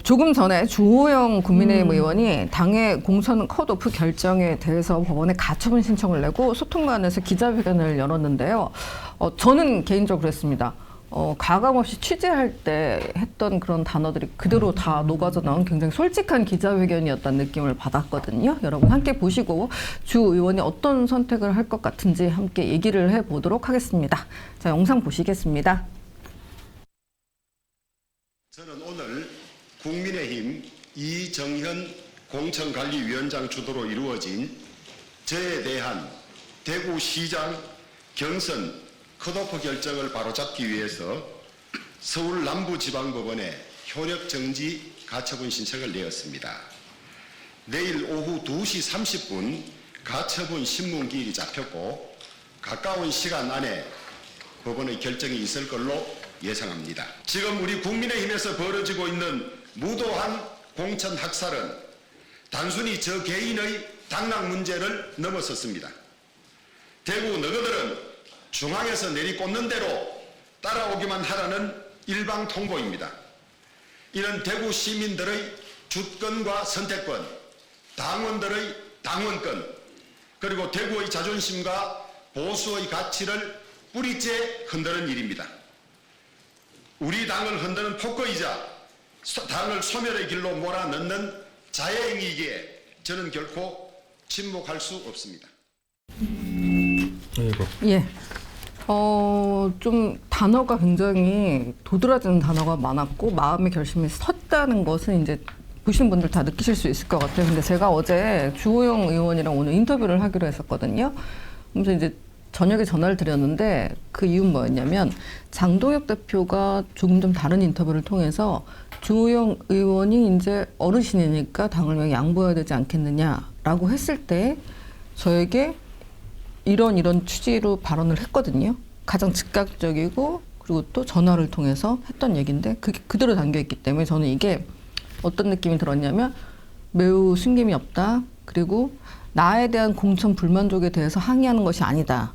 조금 전에 주호영 국민의힘 의원이 당의 공천 컷오프 결정에 대해서 법원에 가처분 신청을 내고 소통관에서 기자회견을 열었는데요. 저는 개인적으로 그랬습니다. 가감없이 취재할 때 했던 그런 단어들이 그대로 다 녹아져 나온 굉장히 솔직한 기자회견이었다는 느낌을 받았거든요. 여러분 함께 보시고 주 의원이 어떤 선택을 할 것 같은지 함께 얘기를 해보도록 하겠습니다. 자, 영상 보시겠습니다. 저는 오늘 국민의힘 이정현 공천관리위원장 주도로 이루어진 저에 대한 대구시장 경선 컷오프 결정을 바로잡기 위해서 서울 남부지방법원에 효력정지 가처분 신청을 내었습니다. 내일 오후 2시 30분 가처분 신문기일이 잡혔고 가까운 시간 안에 법원의 결정이 있을 걸로 예상합니다. 지금 우리 국민의힘에서 벌어지고 있는 무도한 공천 학살은 단순히 저 개인의 당락 문제를 넘어섰습니다. 대구 너그들은 중앙에서 내리꽂는 대로 따라오기만 하라는 일방 통보입니다. 이는 대구 시민들의 주권과 선택권, 당원들의 당원권, 그리고 대구의 자존심과 보수의 가치를 뿌리째 흔드는 일입니다. 우리 당을 흔드는 포커이자 당을 소멸의 길로 몰아넣는 자해행위이기에 저는 결코 침묵할 수 없습니다. 예. 좀 단어가 굉장히 도드라지는 단어가 많았고 마음의 결심이 섰다는 것은 이제 보시는 분들 다 느끼실 수 있을 것 같아요. 근데 제가 어제 주호영 의원이랑 오늘 인터뷰를 하기로 했었거든요. 그래서 이제 저녁에 전화를 드렸는데 그 이유는 뭐였냐면 장동혁 대표가 조금 좀 다른 인터뷰를 통해서 주호영 의원이 이제 어르신이니까 당을 양보해야 되지 않겠느냐라고 했을 때 저에게 이런 취지로 발언을 했거든요. 가장 즉각적이고 그리고 또 전화를 통해서 했던 얘기인데 그게 그대로 담겨있기 때문에 저는 이게 어떤 느낌이 들었냐면 매우 숨김이 없다. 그리고 나에 대한 공천 불만족에 대해서 항의하는 것이 아니다.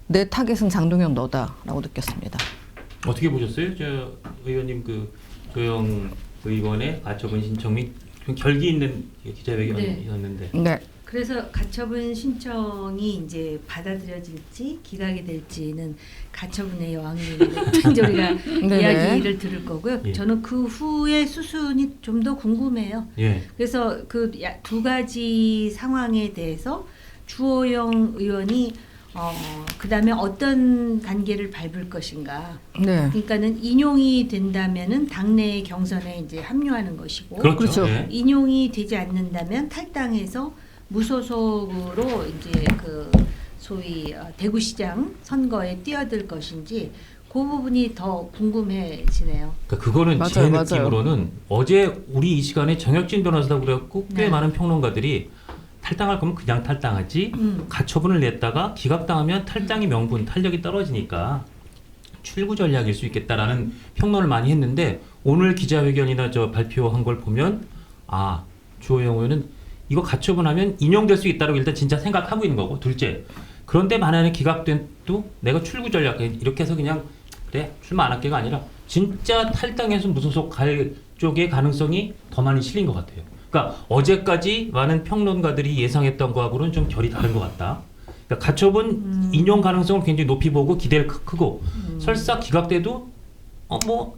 내 타겟은 장동혁 너다라고 느꼈습니다. 어떻게 보셨어요? 저 의원님 그 조영 의원의 가처분 신청 및 결기 있는 기자회견이었는데. 네. 그래서 가처분 신청이 이제 받아들여질지 기각이 될지는 가처분의 여왕님의 저희가 이야기를 들을 거고요. 예. 저는 그 후의 수순이 좀 더 궁금해요. 예. 그래서 그 두 가지 상황에 대해서 주호영 의원이 그다음에 어떤 단계를 밟을 것인가. 네. 그러니까는 인용이 된다면은 당내 경선에 이제 합류하는 것이고, 그렇죠. 예. 인용이 되지 않는다면 탈당해서 무소속으로 이제 그 소위 대구시장 선거에 뛰어들 것인지 그 부분이 더 궁금해지네요. 그러니까 그거는 맞아요, 제 맞아요. 느낌으로는 어제 우리 이 시간에 정혁진 변호사도 그랬고 꽤 네. 많은 평론가들이 탈당할 거면 그냥 탈당하지 가처분을 냈다가 기각당하면 탈당의 명분, 탄력이 떨어지니까 출구 전략일 수 있겠다라는 평론을 많이 했는데 오늘 기자회견이나 저 발표한 걸 보면 주호영 의원은 이거 가처분하면 인용될 수 있다고 일단 진짜 생각하고 있는 거고 둘째 그런데 만약에 기각돼도 내가 출구 전략 이렇게 해서 그냥 그래 출마 안 할게가 아니라 진짜 탈당해서 무소속 갈 쪽의 가능성이 더 많이 실린 것 같아요. 그러니까 어제까지 많은 평론가들이 예상했던 거하고는 좀 결이 다른 것 같다. 그러니까 가처분 인용 가능성을 굉장히 높이 보고 기대를 크고 설사 기각돼도 뭐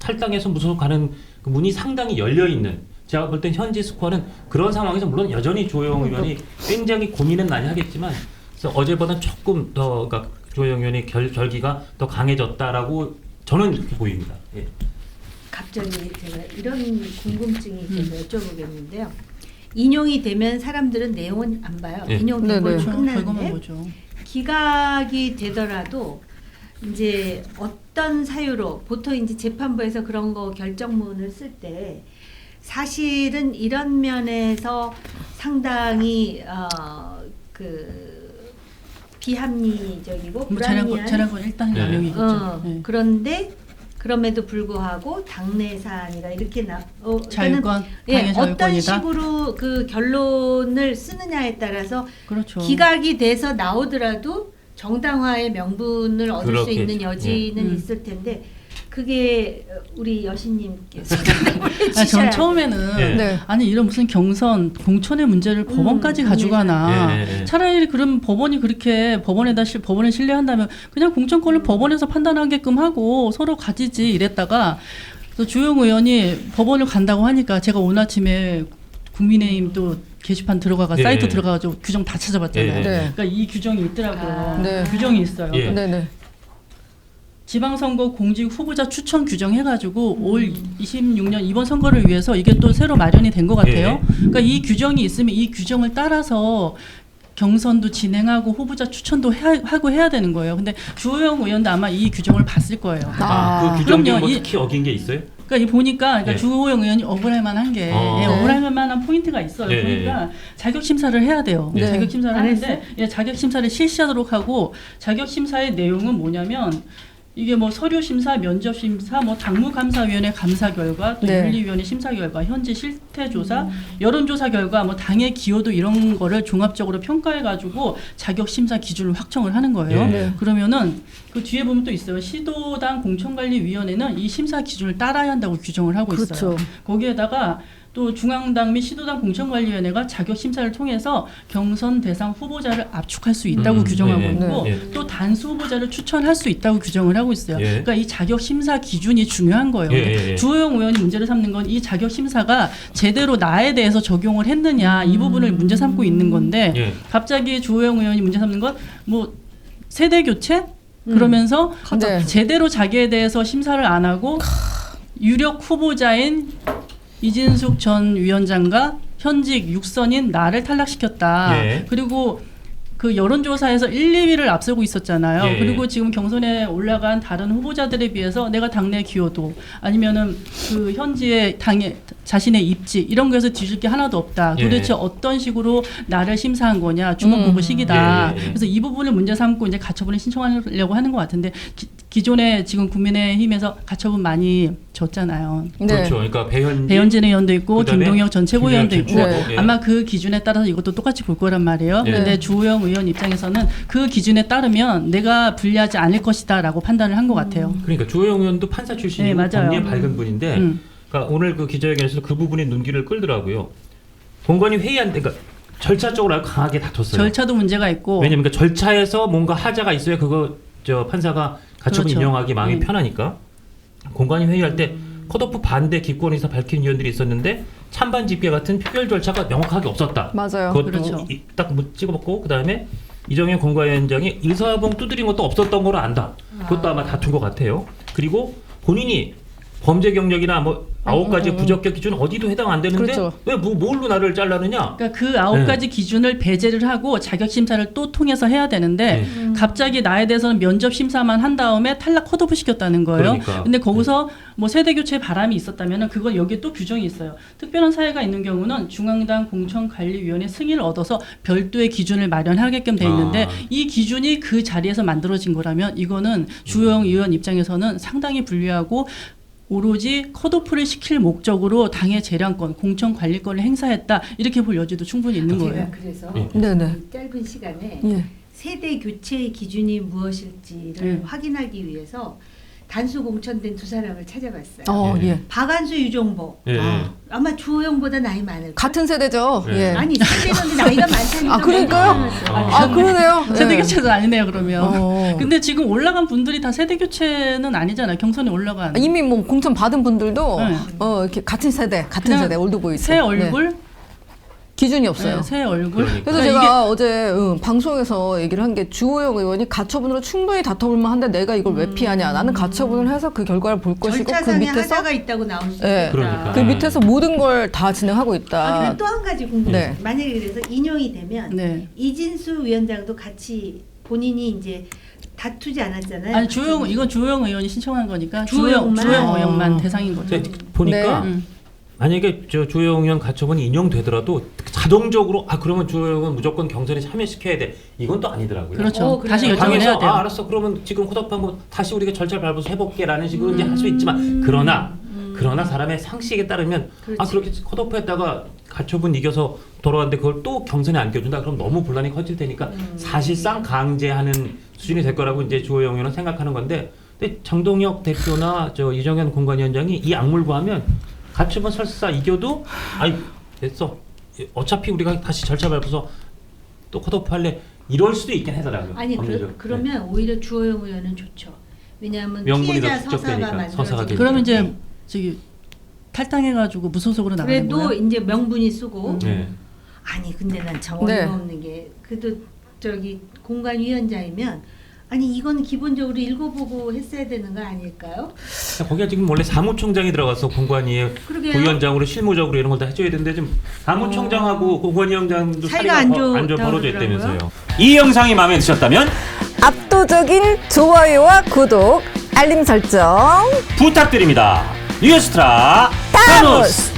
탈당해서 무소속 가는 그 문이 상당히 열려 있는. 제가 볼 땐 현재 스코어는 그런 상황에서 물론 여전히 주호영 의원이 굉장히 고민은 많이 하겠지만 그래서 어제보다는 조금 더 그러니까 주호영 의원의 결기가 더 강해졌다라고 저는 그렇게 보입니다. 예. 갑자기 제가 이런 궁금증이 있어서 여쭤보겠는데요. 인용이 되면 사람들은 내용은 안 봐요. 예. 인용되고 네네. 끝나는데 기각이 되더라도 이제 어떤 사유로 보통 이제 재판부에서 그런 거 결정문을 쓸 때 사실은 이런 면에서 상당히 그 비합리적이고 불합리한 재량권 일단 양형이겠죠. 네. 그런데 그럼에도 불구하고 당내 사안이라 이렇게 자유권, 예, 당의 어떤 자유권이다. 식으로 그 결론을 쓰느냐에 따라서 그렇죠. 기각이 돼서 나오더라도 정당화의 명분을 얻을 수 그렇겠죠. 있는 여지는 예. 있을 텐데 그게 우리 여신님께서 전 처음에는 예. 네. 아니 이런 무슨 경선 공천의 문제를 법원까지 가져가나 예, 예. 차라리 그럼 법원이 그렇게 법원에 신뢰한다면 그냥 공천권을 법원에서 판단하게끔 하고 서로 가지지 이랬다가 또 주호영 의원이 법원을 간다고 하니까 제가 오늘 아침에 국민의힘 또 게시판 들어가가 예. 사이트 들어가가지고 규정 다 찾아봤잖아요. 예. 네. 그러니까 이 규정이 있더라고요. 네. 규정이 있어요. 예. 네네. 지방선거 공직 후보자 추천 규정 해가지고 올 26년 이번 선거를 위해서 이게 또 새로 마련이 된 것 같아요. 예. 그러니까 이 규정이 있으면 이 규정을 따라서 경선도 진행하고 후보자 추천도 하고 해야 되는 거예요. 근데 주호영 의원도 아마 이 규정을 봤을 거예요. 그 규정 중에 그럼요. 뭐 이- 특히 어긴 게 있어요? 그러니까 이 보니까 예. 주호영 의원이 억울할 만한 게 네. 억울할 만한 포인트가 있어요. 예, 그러니까 자격 심사를 해야 돼요. 네. 자격 심사를 안 하는데 자격 심사를 실시하도록 하고 자격 심사의 내용은 뭐냐면 이게 뭐 서류 심사, 면접 심사, 뭐 당무감사위원회 감사 결과, 또 네. 윤리위원회 심사 결과, 현재 실태 조사, 여론조사 결과, 뭐 당의 기여도 이런 거를 종합적으로 평가해가지고 자격 심사 기준을 확정을 하는 거예요. 네. 그러면은 그 뒤에 보면 또 있어요. 시도당 공천관리위원회는 이 심사 기준을 따라야 한다고 규정을 하고 있어요. 그렇죠. 거기에다가 또 중앙당 및 시도당 공천관리위원회가 자격 심사를 통해서 경선 대상 후보자를 압축할 수 있다고 규정하고 네, 네, 있고 네. 또 단수 후보자를 추천할 수 있다고 규정을 하고 있어요. 예. 그러니까 이 자격 심사 기준이 중요한 거예요. 예, 근데 예, 예. 주호영 의원이 문제를 삼는 건 이 자격 심사가 제대로 나에 대해서 적용을 했느냐 이 부분을 문제 삼고 있는 건데 예. 갑자기 주호영 의원이 문제 삼는 건 뭐 세대 교체 그러면서 네. 제대로 자기에 대해서 심사를 안 하고 유력 후보자인 이진숙 전 위원장과 현직 육선인 나를 탈락시켰다. 예. 그리고 그 여론조사에서 1, 2위를 앞서고 있었잖아요. 예. 그리고 지금 경선에 올라간 다른 후보자들에 비해서 내가 당내 기여도 아니면은 그 현지의 당의 자신의 입지 이런 거에서 뒤질 게 하나도 없다. 예. 도대체 어떤 식으로 나를 심사한 거냐 주목보고식이다. 예, 예, 예. 그래서 이 부분을 문제 삼고 이제 가처분을 신청하려고 하는 것 같은데 기존에 지금 국민의힘에서 가처분 많이 졌잖아요. 네. 그렇죠. 그러니까 배현진 의원도 있고 그다음에 김동혁 전 최고위원도 있고 김동혁 네. 최고, 예. 아마 그 기준에 따라서 이것도 똑같이 볼 거란 말이에요. 예. 근데 주호영 의원 입장에서는 그 기준에 따르면 내가 불리하지 않을 것이다라고 판단을 한 것 같아요. 그러니까 주호영 의원도 판사 출신이고 네, 맞아요. 법리에 밝은 분인데 그러니까 오늘 그 기자회견에서 그 부분이 눈길을 끌더라고요. 공관위 회의한 그러니까 절차적으로 아주 강하게 다퉜어요. 절차도 문제가 있고 왜냐면 그 절차에서 뭔가 하자가 있어야 그거 저 판사가 가처분 그렇죠. 인용하기 마음이 편하니까 공관위 회의할 때 컷오프 반대 기권 의사 밝힌 위원들이 있었는데 찬반 집계 같은 표결 절차가 명확하게 없었다. 맞아요. 그것도 그렇죠. 딱 찍어먹고 그다음에 이정현 공관위원장이 일사봉 두드린 것도 없었던 거로 안다. 그것도 아마 다툰 것 같아요. 그리고 본인이 범죄 경력이나 뭐 9가지 부적격 기준 어디도 해당 안 되는데 그렇죠. 왜 뭘로 나를 잘라느냐? 그러니까 그 9가지 기준을 배제를 하고 자격 심사를 또 통해서 해야 되는데 갑자기 나에 대해서는 면접 심사만 한 다음에 탈락 컷오프 시켰다는 거예요. 그러니까. 근데 거기서 뭐 세대 교체 바람이 있었다면은 그건 여기에 또 규정이 있어요. 특별한 사례가 있는 경우는 중앙당 공천관리위원회 승인을 얻어서 별도의 기준을 마련하게끔 돼 있는데 아. 이 기준이 그 자리에서 만들어진 거라면 이거는 주호영 의원 입장에서는 상당히 불리하고 오로지 컷오프를 시킬 목적으로 당의 재량권, 공천 관리권을 행사했다 이렇게 볼 여지도 충분히 있는 제가 거예요. 그래서 예. 네네. 이 짧은 시간에 예. 세대 교체의 기준이 무엇일지를 확인하기 위해서 단수 공천된 두 사람을 찾아봤어요. 예. 예. 박안수, 유종보. 예. 아마 주호영보다 나이 많을 같은 세대죠. 네. 예. 아니 세대는 나이가 많다니까. 아, 그러니까요? 아, 그러네요. 세대 예. 교체도 아니네요 그러면. 어. 근데 지금 올라간 분들이 다 세대 교체는 아니잖아요. 경선에 올라간 이미 뭐 공천 받은 분들도 네. 이렇게 같은 세대, 같은 그냥 세대 올드보이스. 새 얼굴, 네. 기준이 없어요. 네, 새 얼굴. 그러니까. 그래서 그러니까 제가 어제 방송에서 얘기를 한 게 주호영 의원이 가처분으로 충분히 다퉈볼 만한데 내가 이걸 왜 피하냐. 나는 가처분을 해서 그 결과를 볼 것이고 그 절차상에 밑에서 하자가 있다고 나올 수 예. 있다. 그러니까. 그 밑에서 모든 걸 다 진행하고 있다. 또 한 가지 궁금해. 네. 만약에 그래서 인용이 되면 네. 이진수 위원장도 같이 본인이 이제 다투지 않았잖아요. 아니 이건 주호영 의원이 신청한 거니까 주호영만? 주호영 의원만 아. 대상인 거죠. 근데 보니까 네. 만약에 저 주호영 의원 가처분이 인용되더라도 자동적으로 그러면 주호영은 무조건 경선에 참여시켜야 돼. 이건 또 아니더라고요. 그렇죠. 그래요? 다시 결정을 당에서 해야 돼요. 알았어. 그러면 지금 컷오프한 거 다시 우리가 절차를 밟아서 해볼게라는 식으로 이제 할 수 있지만 그러나 사람의 상식에 따르면 그렇지. 그렇게 컷오프했다가 가처분 이겨서 돌아왔는데 그걸 또 경선에 안 껴준다. 그럼 너무 분란이 커질 테니까 사실상 강제하는 수준이 될 거라고 이제 주호영 의원은 생각하는 건데 근데 장동혁 대표나 저 이정현 공관위원장이 이 악물고 하면 가처분 설사 이겨도 아이 됐어. 어차피 우리가 다시 절차 밟아서 또 컷오프할래 이럴 수도 있긴 하더라고요. 아니 법률적으로. 그러면 오히려 주호영 의원은 좋죠. 왜냐하면 명분이 피해자 더 축적되니까, 서사가 서사가 만들어지기 되니까. 그러면 이제 때문에 저기 탈당해가지고 무소속으로 나가는 그래도 거야? 이제 명분이 쓰고 네. 아니 근데 난 참 네. 어이가 없는 게 그래도 저기 공관위원장이면 아니 이거는 기본적으로 읽어보고 했어야 되는 거 아닐까요? 거기가 지금 원래 사무총장이 들어가서 공관위에 그러게요. 부위원장으로 실무적으로 이런 걸 다 해줘야 되는데 지금 사무총장하고 공관위원장도 사이가 사이가 안 안 좋다고 벌어져 있다면서요. 그러더라고요. 이 영상이 마음에 드셨다면 압도적인 좋아요와 구독, 알림 설정 부탁드립니다. 뉴스트라 타노스!